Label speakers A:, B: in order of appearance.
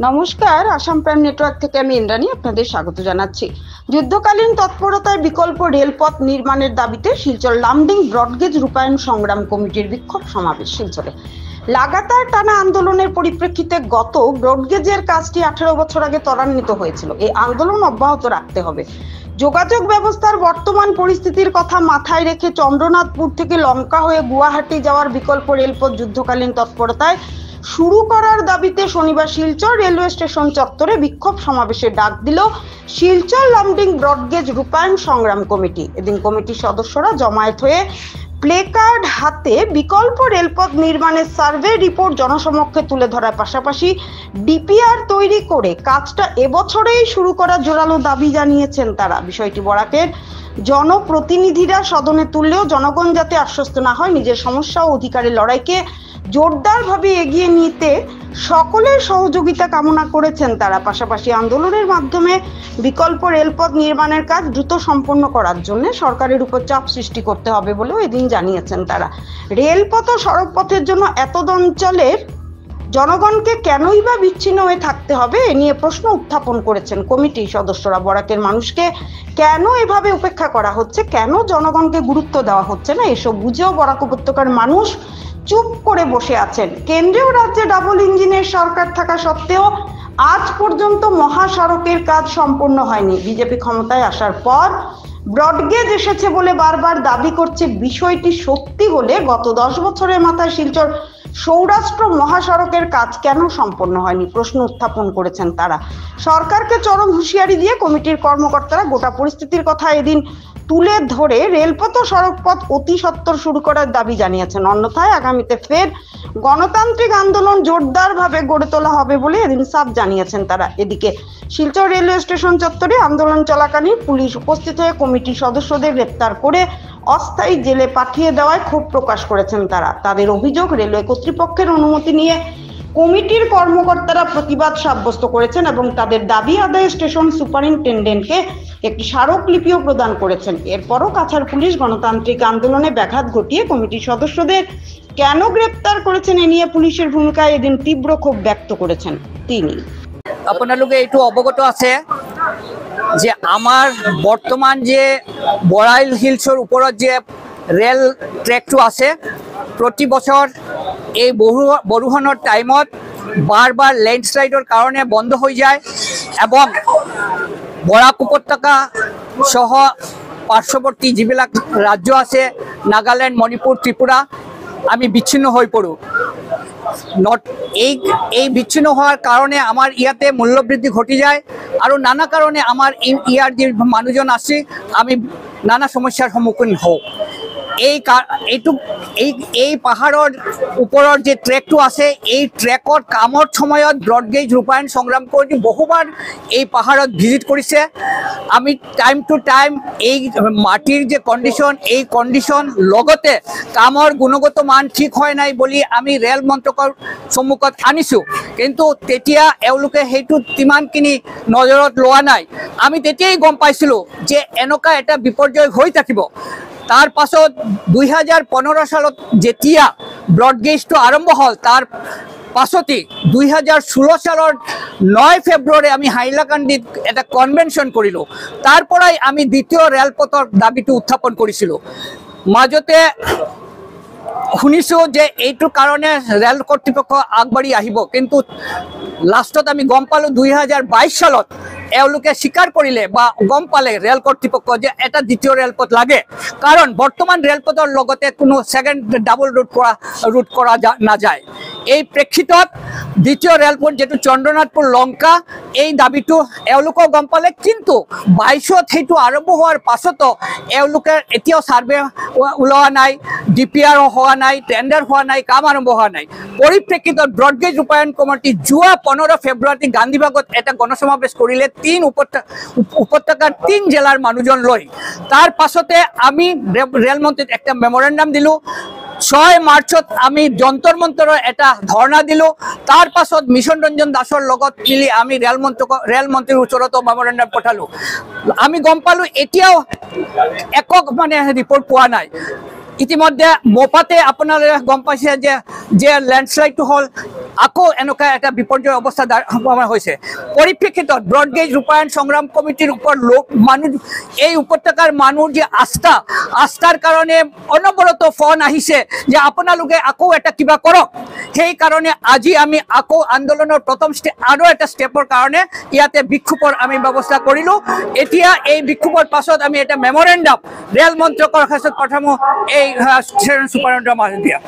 A: নমস্কার, Assam prime network থেকে আমি ইন্দ্রাণী আপনাদের স্বাগত জানাচ্ছি। যুদ্ধকালীন তৎপরতায় বিকল্প রেলপথ নির্মাণের দাবিতে শিলচর লামডিং ব্রডগেজ রূপায়ণ সংগ্রাম কমিটির বিক্ষোভ সমাবেশ শিলচরে। লাগাতার টানা আন্দোলনের পরিপ্রেক্ষিতে গত ব্রডগেজের কাজটি 18 বছর আগে ত্বরান্বিত হয়েছিল। এই আন্দোলন অব্যাহত রাখতে হবে। যোগাযোগ ব্যবস্থার বর্তমান পরিস্থিতির কথা মাথায় রেখে চন্দ্রনাথপুর থেকে লঙ্কা হয়ে গুয়াহাটি যাওয়ার বিকল্প রেলপথ যুদ্ধকালীন তৎপরতায় শুরু করার দাবিতে শনিবার শিলচর রেলওয়ে স্টেশন চত্বরে বিক্ষোভ সমাবেশের ডাক দিল শিলচর লামডিং ব্রডগেজ রূপায়ণ সংগ্রাম কমিটি। এদিন কমিটির সদস্যরা জমায়েত হয়ে প্লেকার্ড হাতে বিকল্প রেলপথ নির্মাণের সার্ভে রিপোর্ট জনসমক্ষে তুলে ধরার পাশাপাশি ডিপিআর তৈরি করে কাজটা এবছরেই শুরু করার জোরালো দাবি জানিয়েছেন তারা। বিষয়টি বরাকের জনপ্রতিনিধিরা সদনে তুললেও জনগণ যাতে আশ্বস্ত না হয়, নিজের সমস্যা ও অধিকারের লড়াইকে জোরদারভাবে এগিয়ে নিতে সকলের সহযোগিতা কামনা করেছেন তারা। পাশাপাশি আন্দোলনের মাধ্যমে বিকল্প রেলপথ নির্মাণের কাজ দ্রুত সম্পন্ন করার জন্য সরকারের উপর চাপ সৃষ্টি করতে হবে বলেও এদিন জানিয়েছেন তারা। রেলপথ ও সড়কপথের জন্য এতদ অঞ্চলের জনগণকে কেনই বা বিচ্ছিন্ন হয়ে থাকতে হবে, এ নিয়ে প্রশ্ন উত্থাপন করেছেন কমিটির সদস্যরা। বরাকের মানুষকে কেন এভাবে উপেক্ষা করা হচ্ছে, কেন জনগণকে গুরুত্ব দেওয়া হচ্ছে না, এসব বুঝেও বরাক উপত্যকার মানুষ চুপ করে বসে আছেন। কেন্দ্রীয় রাজ্যে ডাবল ইঞ্জিনের সরকার থাকা সত্ত্বেও আজ পর্যন্ত মহাসড়কের কাজ সম্পূর্ণ হয়নি। বিজেপি ক্ষমতায় আসার পর ব্রডগেজ এসেছে বলে বারবার দাবি করছে। বিষয়টি সত্যি হলে গত 10 বছরের মাথায় শিলচর সৌরাষ্ট্র মহাসড়কের কাজ কেন সম্পন্ন হয়নি, প্রশ্ন উত্থাপন করেছেন তারা। সরকারকে চরম হুঁশিয়ারি দিয়ে কমিটির কর্মকর্তারা গোটা পরিস্থিতির কথা এদিন তুলে ধরে রেলপথ ও সড়কপথ অতি সত্বর শুরু করার দাবি জানিয়েছেন। অন্যথায় আগামীতে ফের গণতান্ত্রিক আন্দোলন জোরদারভাবে গড়ে তোলা হবে বলে এদিন সাফ জানিয়েছেন তারা। এদিকে শিলচর রেলওয়ে স্টেশন চত্বরে আন্দোলন চলাকালীন পুলিশ উপস্থিত হয়ে কমিটির সদস্যদের গ্রেপ্তার করে অস্থায়ী জেলে পাঠিয়ে দেওয়ায় ক্ষোভ প্রকাশ করেছেন তারা। তাদের অভিযোগ, রেলওয়ে কর্তৃপক্ষের অনুমতি নিয়ে কমিটির কর্মকর্তারা প্রতিবাদ সাব্যস্ত করেছেন এবং তাদের দাবি আদায়ে স্টেশন সুপারিনটেন্ডেন্টকে একটি স্মারকলিপিও প্রদান করেছেন। এরপরও কাছাড় পুলিশ গণতান্ত্রিক আন্দোলনে ব্যাঘাত ঘটিয়ে কমিটির সদস্যদের কেন গ্রেপ্তার করেছেন, এ নিয়ে পুলিশের ভূমিকায় এদিন তীব্র ক্ষোভ ব্যক্ত করেছেন তিনি।
B: আপোনালোকে এইটো অৱগত আছে যে আমাৰ বৰ্তমান যে বৰাইল হিলছৰ ওপৰত যে ৰেল ট্ৰেকটো আছে, প্ৰতি বছৰ এই বৰষুণৰ টাইমত বাৰ লেণ্ডশ্লাইডৰ কাৰণে বন্ধ হৈ যায় এবং বৰাক উপত্যকা সহ পাৰ্শ্বৱৰ্তী যিবিলাক ৰাজ্য আছে, নাগালেণ্ড, মণিপুৰ, ত্ৰিপুৰা, আমি বিচ্ছিন্ন হৈ পৰোঁ। এই বিচ্ছিন্ন হওয়ার কারণে আমার ইয়াতে মূল্যবৃদ্ধি ঘটি যায় আর নানা কারণে আমার ইয়ার যে মানুষজন আছে আমি নানা সমস্যার সম্মুখীন হওঁ। এই পাহাড়ের উপরের যে ট্রেকটো আছে, এই ট্রেকর কামৰ সময়ত ব্রডগেজ রূপায়ণ সংগ্রাম কমিটি বহুবার এই পাহাড়ত ভিজিট করেছে। আমি টাইম টু টাইম এই মাটির যে কন্ডিশন, এই কন্ডিশন লগতে কামৰ গুণগত মান ঠিক হয় নাই বলি আমি ৰেল মন্ত্ৰকৰ সন্মুখত আনিছোঁ, কিন্তু তেতিয়া এওঁলোকে সেইটো তিমানখিনি নজৰত লোৱা নাই। আমি তেতিয়াই গম পাইছিলোঁ যে এনেকুৱা এটা বিপৰ্যয় হৈ থাকিব। তার পাছত 2015 সালত যেতিয়া ব্রডগেজটো আরম্ভ হল, তার পাছতেই 2016 সালৰ 9 ফেব্ৰুৱাৰী আমি হাইলাকান্দিত এটা কনভেনশন কৰিলোঁ। তাৰ পৰাই আমি দ্বিতীয় ৰেলপথৰ দাবিটো উত্থাপন কৰিছিলোঁ। মাজতে শুনিছোঁ যে এইটোৰ কাৰণে ৰেল কৰ্তৃপক্ষ আগবাঢ়ি আহিব, কিন্তু লাষ্টত আমি গম পালোঁ 2022 সালত এওঁলোকে স্বীকাৰ কৰিলে বা গম পালে ৰেল কৰ্তৃপক্ষ যে এটা দ্বিতীয় ৰেলপথ লাগে, কাৰণ বৰ্তমান ৰেলপথৰ লগতে কোনো সেকেন্ড ডাবল ৰুট কৰা নাযায়। এই প্ৰেক্ষিতত দ্বিতীয় ৰেলপথ যেটো চন্দ্ৰনাথপুৰ লঙ্কা, এই দাবিটো এওঁলোকেও গম পালে, কিন্তু 22ত সেইটো আৰম্ভ হোৱাৰ পাছতো এওঁলোকে এতিয়াও সাৰ্ভে ওলোৱা নাই, ডিপিআৰ হোৱা নাই, টেন্ডাৰ হোৱা নাই, কাম আৰম্ভ হোৱা নাই। পৰিপ্ৰেক্ষিতত ব্ৰডগেজ ৰূপায়ণ কমিটি যোৱা 15 ফেব্ৰুৱাৰীত গান্ধীবাগত এটা গণসমাবেশ কৰিলে, 3 উপত্যকাৰ 3 জেলাৰ মানুহজন লৈ। তাৰ পাছতে আমি ৰেলমন্ত্ৰীত একটা মেমোৰেন্ডাম দিলোঁ। 6 মাৰ্চত আমি যন্তৰ মন্তৰৰ এটা ধৰ্ণা দিলোঁ। তাৰ পাছত মিছন ৰঞ্জন দাসৰ লগত মিলি আমি ৰেলমন্ত্ৰীৰ ওচৰত মেমোৰেন্ডাম পঠালোঁ। আমি গম পালোঁ এতিয়াও একক ৰিপৰ্ট পোৱা নাই। ইতিমধ্যে মোপাতে আপোনালোকে গম পাইছে যে লেণ্ডশ্লাইডটো হ'ল আকৌ এনেকুৱা এটা বিপৰ্যয় অৱস্থা হৈছে। পৰিপ্ৰেক্ষিতত ব্ৰডগেজ ৰূপায়ণ সংগ্ৰাম কমিটিৰ ওপৰত মানুহ এই উপত্যকাৰ মানুহৰ যে আস্থাৰ কাৰণে অনবৰত ফোন আহিছে যে আপোনালোকে আকৌ এটা কিবা কৰক। সেইকাৰণে আজি আমি আকৌ আন্দোলনৰ প্ৰথম আৰু এটা ষ্টেপৰ কাৰণে ইয়াতে বিক্ষোভৰ আমি ব্যৱস্থা কৰিলোঁ। এতিয়া এই বিক্ষোভৰ পাছত আমি এটা মেমৰেণ্ডাম ৰেল মন্ত্ৰকৰ কাষত পঠাম এই সুপাৰিনটেণ্ডেণ্টৰ মাজত দিয়া।